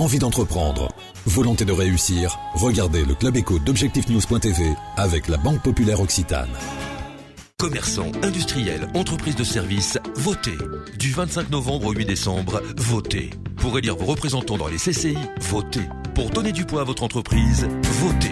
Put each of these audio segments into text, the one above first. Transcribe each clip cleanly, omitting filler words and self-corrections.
envie d'entreprendre, volonté de réussir, regardez le Club Éco d'Objectif-News.tv avec la Banque Populaire Occitane. Commerçants, industriels, entreprises de services, votez. Du 25 novembre au 8 décembre, votez. Pour élire vos représentants dans les CCI, votez. Pour donner du poids à votre entreprise, votez.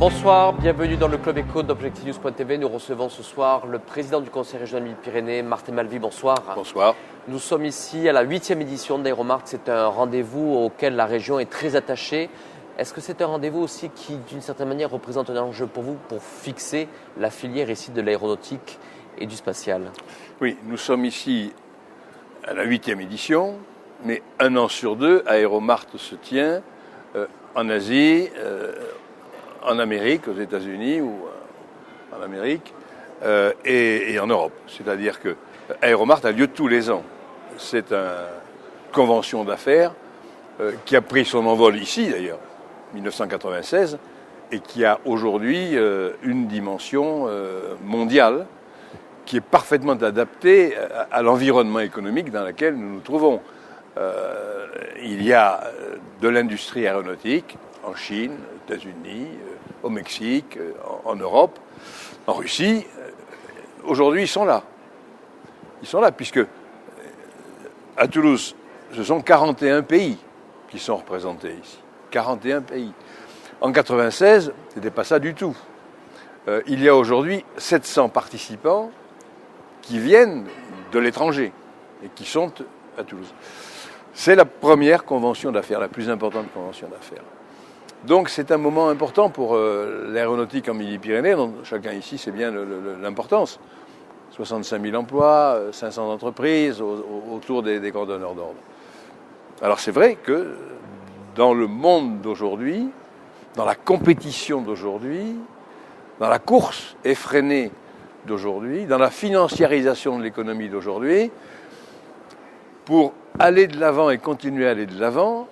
Bonsoir, bienvenue dans le Club Éco d'Objectif-News.tv. Nous recevons ce soir le président du Conseil régional Midi-Pyrénées, Martin Malvy. Bonsoir. Bonsoir. Nous sommes ici à la 8e édition d'Aéromart. C'est un rendez-vous auquel la région est très attachée. Est-ce que c'est un rendez-vous aussi qui, d'une certaine manière, représente un enjeu pour vous pour fixer la filière ici de l'aéronautique et du spatial? Oui, nous sommes ici à la 8e édition, mais un an sur deux, Aéromart se tient en Asie, en Amérique, aux États-Unis ou en Amérique et en Europe. C'est-à-dire que Aéromart a lieu tous les ans. C'est une convention d'affaires qui a pris son envol ici d'ailleurs, 1996, et qui a aujourd'hui une dimension mondiale qui est parfaitement adaptée à l'environnement économique dans lequel nous nous trouvons. Il y a de l'industrie aéronautique en Chine, aux États-Unis, au Mexique, en Europe, en Russie. Aujourd'hui, ils sont là. Ils sont là, puisque à Toulouse, ce sont 41 pays qui sont représentés ici. 41 pays. En 96, ce n'était pas ça du tout. Il y a aujourd'hui 700 participants qui viennent de l'étranger et qui sont à Toulouse. C'est la première convention d'affaires, la plus importante convention d'affaires. Donc c'est un moment important pour l'aéronautique en Midi-Pyrénées, dont chacun ici sait bien l'importance. 65 000 emplois, 500 entreprises autour des grands donneurs d'ordre. Alors c'est vrai que dans le monde d'aujourd'hui, dans la compétition d'aujourd'hui, dans la course effrénée d'aujourd'hui, dans la financiarisation de l'économie d'aujourd'hui, pour aller de l'avant et continuer à aller de l'avant,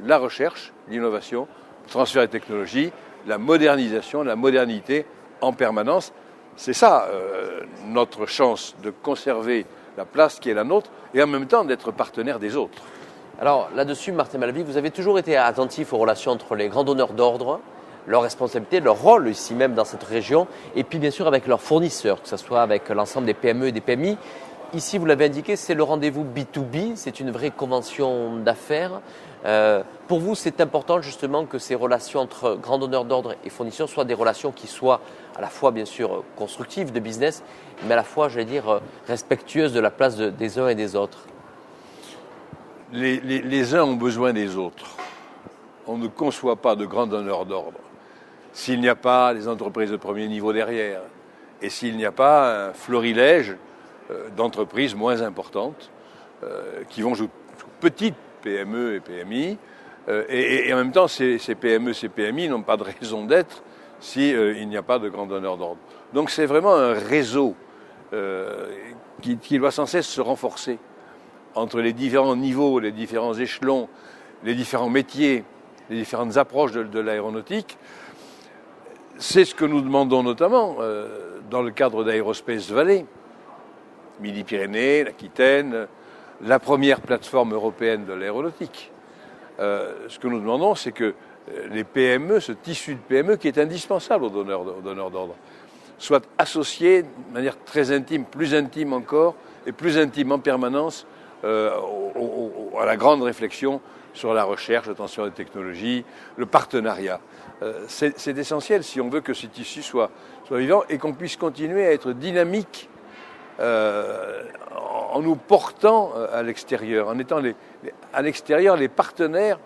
la recherche, l'innovation, le transfert de technologie, la modernisation, la modernité en permanence. C'est ça notre chance de conserver la place qui est la nôtre et en même temps d'être partenaire des autres. Alors là-dessus, Martin Malvy, vous avez toujours été attentif aux relations entre les grands donneurs d'ordre, leurs responsabilités, leur rôle ici même dans cette région, et puis bien sûr avec leurs fournisseurs, que ce soit avec l'ensemble des PME et des PMI. Ici, vous l'avez indiqué, c'est le rendez-vous B2B, c'est une vraie convention d'affaires. Pour vous, c'est important justement que ces relations entre grands donneurs d'ordre et fournisseurs soient des relations qui soient à la fois bien sûr constructives de business, mais à la fois, j'allais dire, respectueuses de la place des uns et des autres. Les uns ont besoin des autres. On ne conçoit pas de grands donneurs d'ordre s'il n'y a pas des entreprises de premier niveau derrière et s'il n'y a pas un florilège d'entreprises moins importantes qui vont jouer petites PME et PMI et en même temps ces PME, ces PMI n'ont pas de raison d'être s'il n'y a pas de grands donneurs d'ordre. Donc c'est vraiment un réseau qui doit sans cesse se renforcer entre les différents niveaux, les différents échelons, les différents métiers, les différentes approches de l'aéronautique. C'est ce que nous demandons notamment dans le cadre d'Aerospace Valley, Midi-Pyrénées, l'Aquitaine, la première plateforme européenne de l'aéronautique. Ce que nous demandons, c'est que les PME, ce tissu de PME qui est indispensable aux donneurs d'ordre, soient associés de manière très intime, plus intime encore, et plus intime en permanence à la grande réflexion sur la recherche, le transfert de technologies, le partenariat. C'est essentiel si on veut que ce tissu soit vivant et qu'on puisse continuer à être dynamique en nous portant à l'extérieur, en étant à l'extérieur les partenaires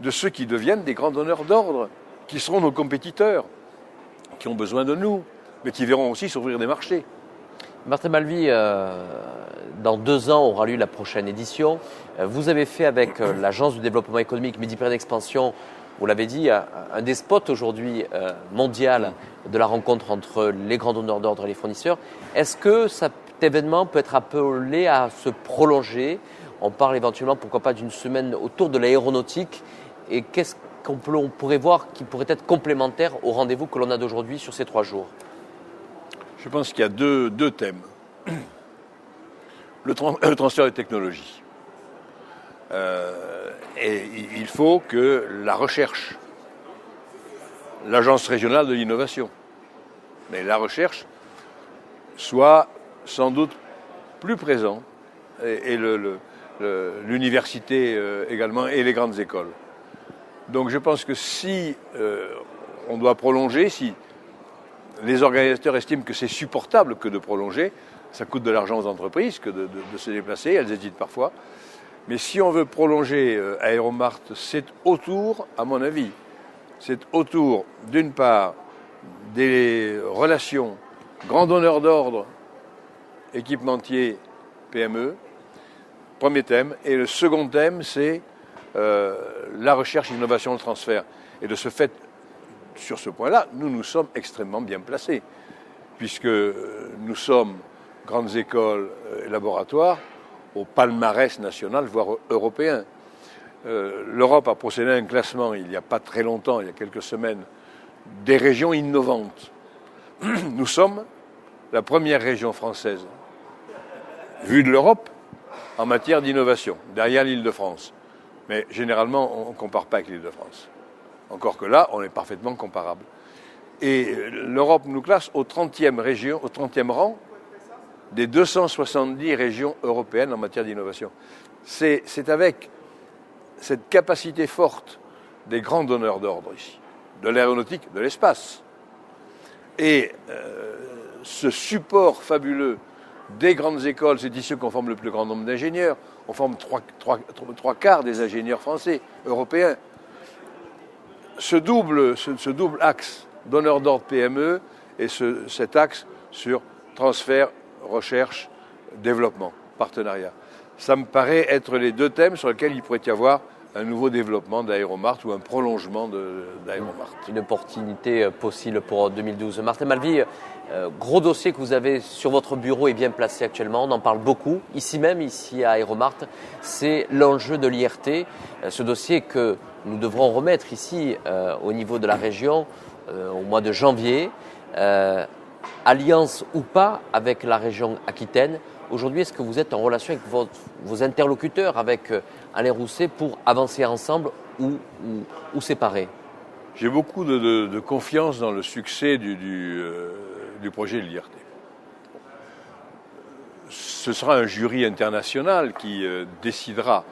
de ceux qui deviennent des grands donneurs d'ordre, qui seront nos compétiteurs, qui ont besoin de nous, mais qui verront aussi s'ouvrir des marchés. Martin Malvy, dans 2 ans aura lieu la prochaine édition. Vous avez fait avec l'Agence du développement économique Midi-Pyrénées Expansion, vous l'avez dit, un des spots aujourd'hui mondial de la rencontre entre les grands donneurs d'ordre et les fournisseurs. Est-ce que cet événement peut être appelé à se prolonger? On parle éventuellement, pourquoi pas, d'une semaine autour de l'aéronautique. Et qu'est-ce qu'on pourrait voir qui pourrait être complémentaire au rendez-vous que l'on a d'aujourd'hui sur ces 3 jours? Je pense qu'il y a deux thèmes. Le transfert de technologie. Et il faut que la recherche, l'agence régionale de l'innovation, mais la recherche soit sans doute plus présente, et l'université également, et les grandes écoles. Donc je pense que si on doit prolonger, si les organisateurs estiment que c'est supportable que de prolonger, ça coûte de l'argent aux entreprises que de se déplacer, elles hésitent parfois. Mais si on veut prolonger Aéromart, c'est autour, à mon avis, c'est autour, d'une part, des relations grand donneur d'ordre, équipementier, PME, premier thème. Et le second thème, c'est la recherche, l'innovation, le transfert. Et de ce fait, sur ce point-là, nous sommes extrêmement bien placés, puisque nous sommes grandes écoles et laboratoires au palmarès national, voire européen. L'Europe a procédé à un classement il n'y a pas très longtemps, il y a quelques semaines, des régions innovantes. Nous sommes la première région française, vue de l'Europe, en matière d'innovation, derrière l'Île-de-France. Mais généralement, on ne compare pas avec l'Île-de-France. Encore que là, on est parfaitement comparable. Et l'Europe nous classe au 30e rang des 270 régions européennes en matière d'innovation. C'est avec cette capacité forte des grands donneurs d'ordre ici, de l'aéronautique, de l'espace, et ce support fabuleux des grandes écoles, c'est ici qu'on forme le plus grand nombre d'ingénieurs, on forme trois quarts des ingénieurs français, européens. Ce double axe, donneur d'ordre PME, et cet axe sur transfert, recherche, développement, partenariat. Ça me paraît être les deux thèmes sur lesquels il pourrait y avoir un nouveau développement d'Aéromart ou un prolongement d'Aéromart. Une opportunité possible pour 2012. Martin Malvy, gros dossier que vous avez sur votre bureau et bien placé actuellement, on en parle beaucoup, ici à Aéromart, c'est l'enjeu de l'IRT, ce dossier que nous devrons remettre ici au niveau de la région au mois de janvier, alliance ou pas avec la région Aquitaine. Aujourd'hui, est-ce que vous êtes en relation avec vos interlocuteurs, avec Alain Rousset, pour avancer ensemble ou séparer? J'ai beaucoup de confiance dans le succès du projet de l'IRT. Ce sera un jury international qui décidera.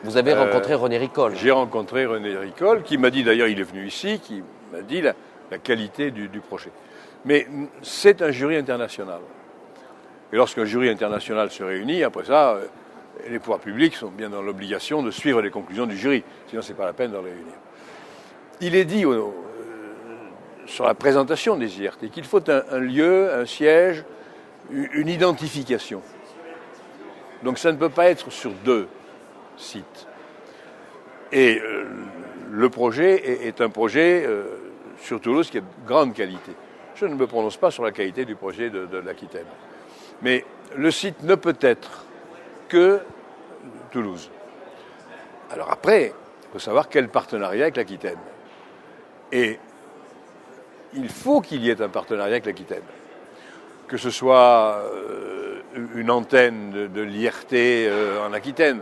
Vous avez rencontré René Ricol? J'ai rencontré René Ricol, qui m'a dit, d'ailleurs il est venu ici, qui m'a dit la qualité du projet. Mais c'est un jury international. Et lorsqu'un jury international se réunit, après ça, les pouvoirs publics sont bien dans l'obligation de suivre les conclusions du jury. Sinon, ce n'est pas la peine de réunir. Il est dit sur la présentation des IRT qu'il faut un lieu, un siège, une identification. Donc ça ne peut pas être sur 2 sites. Et le projet est un projet sur Toulouse qui est de grande qualité. Je ne me prononce pas sur la qualité du projet de l'Aquitaine. Mais le site ne peut être que Toulouse. Alors après, il faut savoir quel partenariat avec l'Aquitaine. Et il faut qu'il y ait un partenariat avec l'Aquitaine. Que ce soit une antenne de l'IRT en Aquitaine,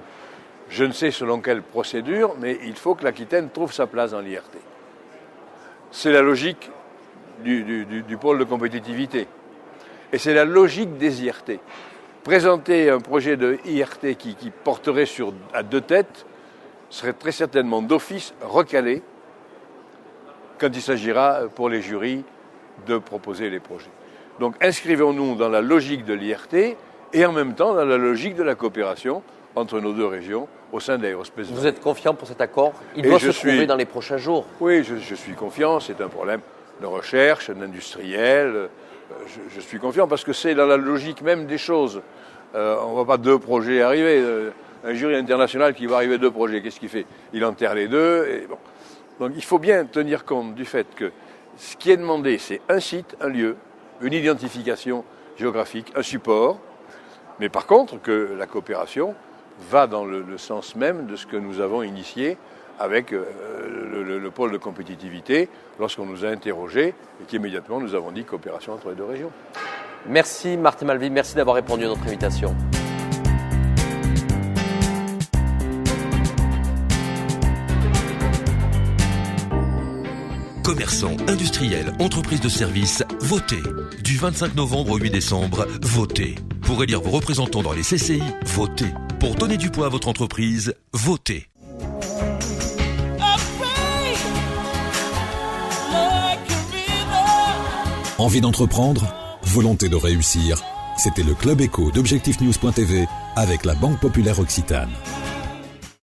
je ne sais selon quelle procédure, mais il faut que l'Aquitaine trouve sa place dans l'IRT. C'est la logique du pôle de compétitivité. Et c'est la logique des IRT. Présenter un projet de IRT qui porterait à 2 têtes serait très certainement d'office recalé quand il s'agira pour les jurys de proposer les projets. Donc inscrivons-nous dans la logique de l'IRT et en même temps dans la logique de la coopération entre nos 2 régions au sein d'Aérospace. Vous êtes confiant pour cet accord? Il doit se trouver dans les prochains jours. Oui, je suis confiant. C'est un problème de recherche, d'industriel. Je suis confiant parce que c'est dans la logique même des choses. On ne voit pas 2 projets arriver. Un jury international qui va arriver 2 projets, qu'est-ce qu'il fait? Il enterre les 2. Et bon. Donc il faut bien tenir compte du fait que ce qui est demandé, c'est un site, un lieu, une identification géographique, un support. Mais par contre, que la coopération va dans le sens même de ce que nous avons initié avec le pôle de compétitivité lorsqu'on nous a interrogés et qu'immédiatement nous avons dit coopération entre les deux régions. Merci Martin Malvy, merci d'avoir répondu à notre invitation. Commerçants, industriels, entreprises de services, votez. Du 25 novembre au 8 décembre, votez. Pour élire vos représentants dans les CCI, votez. Pour donner du poids à votre entreprise, votez. Envie d'entreprendre? Volonté de réussir? C'était le Club Éco d'Objectif News.tv avec la Banque Populaire Occitane.